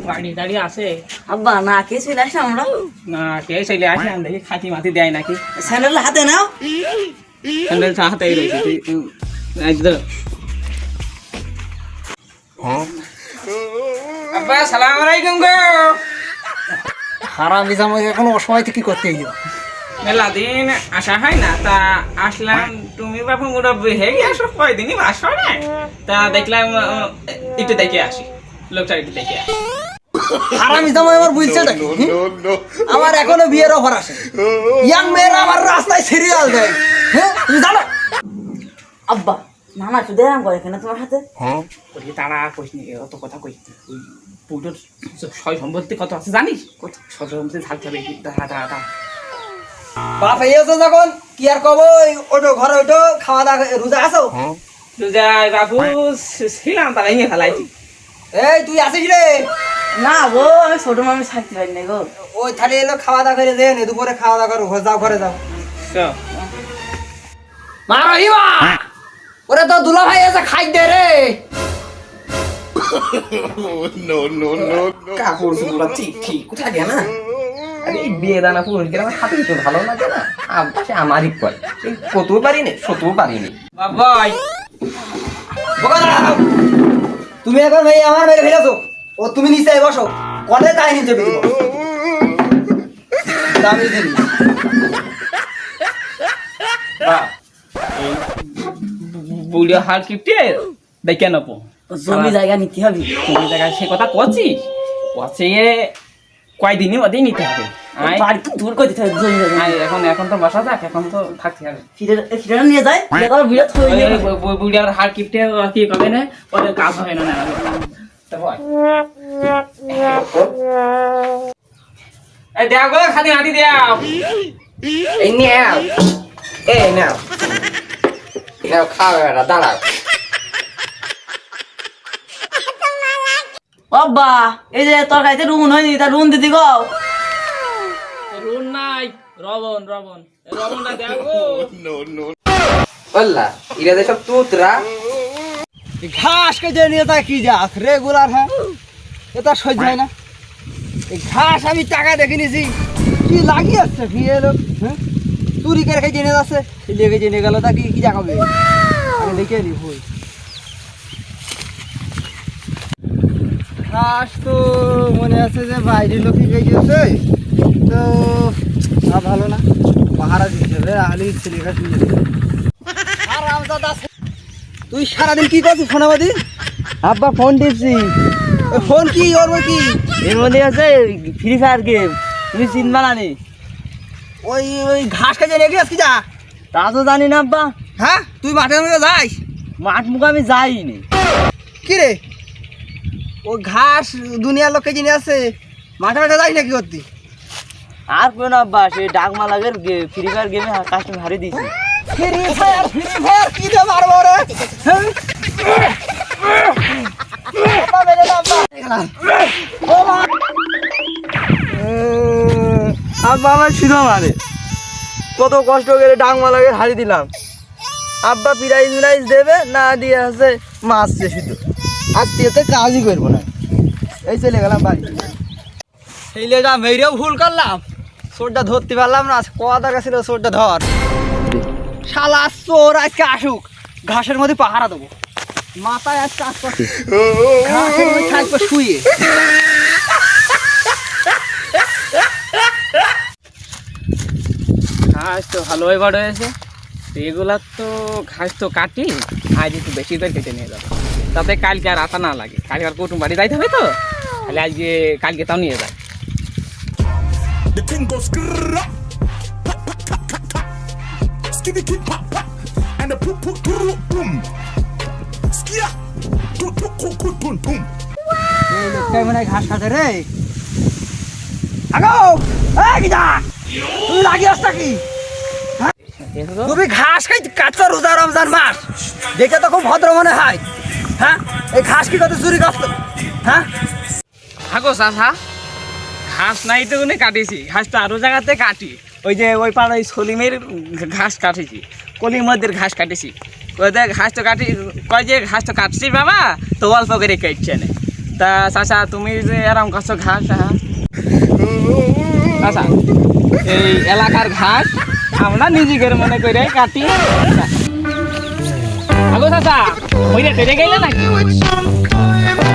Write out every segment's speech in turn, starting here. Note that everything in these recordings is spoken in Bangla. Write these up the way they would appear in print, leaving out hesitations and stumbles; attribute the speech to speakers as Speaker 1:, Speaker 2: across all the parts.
Speaker 1: বাড়ি দাঁড়িয়ে আছে
Speaker 2: আব্বা না কে চলে আসে আমরা
Speaker 1: না কে চলে আসে আমি দেখি খাতি মাতি দেয় নাকি
Speaker 2: স্যান্ডেল হাতে নাও
Speaker 1: স্যান্ডেল হাতেই রয়েছে তুই একদম আব্বা সালাম আলাইকুম গো
Speaker 3: হারামি জামাই এখন অসময় কি করতে গেল
Speaker 1: মেলা দিন আসা হয় না তা আসলাম তুমি বাপু মুরব্বী হয়ে গিয়েছো কয়দিনই আসো না তা দেখলাম একটু দেখে আসি লোকটা একটু দেখে আসি
Speaker 3: হারামি জামাই আমার বুঝছে নাকি আমার এখনো বিয়ের অফার আসে ইয়াং মেয়েরা আমার রাস্তায় সিরিয়াল দেয় হ্যাঁ তুমি জানো
Speaker 2: আব্বা নানা শুধু এরকম করে কেন তোমার হাতে
Speaker 1: ওই তারা কইনি অত কথা কই ওই পুজোর সয় সম্পত্তি কত আছে জানিস কত সয় সম্পত্তি থাকতে হবে দাঁড়া
Speaker 3: বাপ এসে যখন কি আর কব ওটো ঘরে ওটো খাওয়া দাওয়া রোজা আসো
Speaker 1: যাই বাবু ছিলাম তারা নিয়ে ফেলাইছি
Speaker 3: এই তুই আসিস রে
Speaker 2: না গো আমি ছোট মানুষ থাকতে পারি না গো
Speaker 3: ওই থালি এলো খাওয়া দাওয়া করে দেন দুপুরে খাওয়া দাওয়া করো যাও ঘরে যাও মা রহিমা ওরে তো দুলা ভাই এসে খাই দে রে
Speaker 1: কাপড় চোপড় ঠিক ঠিক কোথায় গেল না আরে এই বিয়ে দানা পুরুষ গেলে আমার হাতে তো ভালো লাগে না আব্বাসে আমারই কয় কত পারিনি শতও পারিনি বাবাই
Speaker 3: তুমি এখন ভাই আমার মেরে ফেলেছো ও তুমি নিচে বসো কলে তাই নিচে বেরিয়ে দামি দিবি
Speaker 1: বুড়িয়া হাল কিপটে দেখে নেবো
Speaker 2: জমি জায়গা নিতে হবে
Speaker 1: তুমি জায়গায় সে কথা করছিস কছে কয়দিনই মধ্যেই নিতে হবে
Speaker 2: বাড়ি তো দূর করে দিতে হবে জমি জায়গা
Speaker 1: এখন তো বসা যাক এখন তো থাকতে হবে
Speaker 2: ফিরে নিয়ে যায় তারপর বিরাট হয়ে যাবে
Speaker 1: বুড়িয়ার হাল কিপটে কি কবে না ওদের কাজ হয় না এই দেও গো খাদি হাতি দেও এই নাও এই নাও নাও খাও এরা দাঁড়াও
Speaker 2: আব্বা এই যে তরকারিতে রুন হয়নি তা রুন দিদি গো
Speaker 1: রুন নাই রবন রবনটা দেও গো
Speaker 4: বললা ইরা সব তুতরা
Speaker 3: ঘাস কে যে নিয়ে তা কি যা রেগুলার হ্যাঁ এটা সহ্য হয় না এই ঘাস আমি টাকা দেখে নিয়েছি কি লাগিয়ে আসছে বিয়ে লোক হ্যাঁ চুরি করে খেয়ে জেনে যাচ্ছে লেগে জেনে গেল তা কি কি জাগাবে আমি দেখে নি ভুল ঘাস তো মনে আছে যে বাইরের লোকই গেছে তো ভালো না পাহারা দিতে হবে আলি ছেলে ঘাস নিয়ে তুই সারাদিন কি করছিস ফোনাবাদি
Speaker 2: আব্বা ফোন টিপছি
Speaker 3: ফোন কি ওর কি
Speaker 2: এর মধ্যে আছে ফ্রি ফায়ার গেম তুমি চিনবা না নি
Speaker 3: ওই ওই ঘাস খেয়ে লেগে আসছি যা
Speaker 2: তা তো জানি না আব্বা
Speaker 3: হ্যাঁ তুই মাঠের মধ্যে যাস
Speaker 2: মাঠ মুখে আমি যাইনি
Speaker 3: কি রে ও ঘাস দুনিয়ার লোককে জেনে আছে মাঠে মাঠে যাই না কি করতি
Speaker 2: আর কোন আব্বা সে ডাকমা লাগের ফ্রি ফায়ার গেমে কাস্টম হারিয়ে দিয়েছি
Speaker 3: ফ্রি ফায়ার কি দিয়ে মারবো রে
Speaker 2: আব্বা আমার শুধু মারে কত কষ্ট করে ডাকমা লাগে হারিয়ে দিলাম আব্বা প্রাইজ দেবে না দিয়ে আছে মাছছে শুধু
Speaker 3: আজকে তো কাজই করবো না এই চলে গেলাম বাড়ি এই লেগা মেরেও ভুল করলাম চোরটা ধরতে পারলাম না কথা গেছিল চোরটা ধর শালা চোর আজকে আসুক ঘাসের মধ্যে পাহারা দেবো মাথায় আজকে আসতে ঘাসের মধ্যে থাকবো শুয়ে
Speaker 1: ঘাস তো ভালোই বড় হয়েছে এগুলার তো ঘাস তো কাটি আজ একটু বেশি করে কেটে নিয়ে যাবো তাতে কালকে আর আসা না লাগে কালকে আর কুটুম বাড়ি যাইতে হবে তো তাহলে আজকে কালকে তাও নিয়ে যায়
Speaker 5: The thing goes skrrrra, pop, pop, pop, pop, pop. Skitty keep pop pop, and the poop poop poop boom. Skia, toot toot toot toot toot boom.
Speaker 3: এই লোকটাই মনে হয় ঘাস কাটে রে আগো এই কি যা তুই লাগিয়ে আসতা কি তুমি ঘাস খাই কাটছো রোজা রমজান মাস দেখে তো খুব ভদ্র মনে হয় হ্যাঁ এই ঘাস কি কত চুরি করছো হ্যাঁ
Speaker 1: থাকো চাষা ঘাস নাই তো কাটিছি ঘাসটা আরো জায়গাতে কাটি ওই যে ওই পাড়ায় সলিমের ঘাস কাটেছি কলির মধ্যে ঘাস কাটেছি ওদের ঘাস তো কাটি কয় যে ঘাস তো কাটছিস বাবা তো অল্প করে কেটছে না তা চাচা তুমি যে এরম করছো ঘাস চাচা এই এলাকার ঘাস আমরা নিজেদের মনে করে কাটি। হ্যালো চাচা ওইটা টেরে গেলে নাকি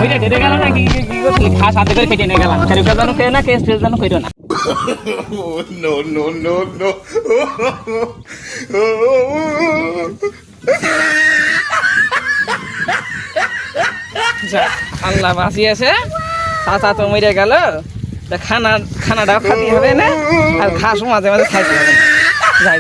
Speaker 1: ওইটা টেরে গেল নাকি কি করছিলি ঘাস হাতে করে কেটে নিয়ে গেলাম সেরকম যেন খেয়ে না কেস টেস যেন খেলো না।
Speaker 5: No, no, no, no.
Speaker 1: আল্লাহ বাঁচিয়েছে চাচা তো মরে গেল তা খানাটাও খাতে হবে না আর ঘাসও মাঝে মাঝে খাইতে হবে না যাই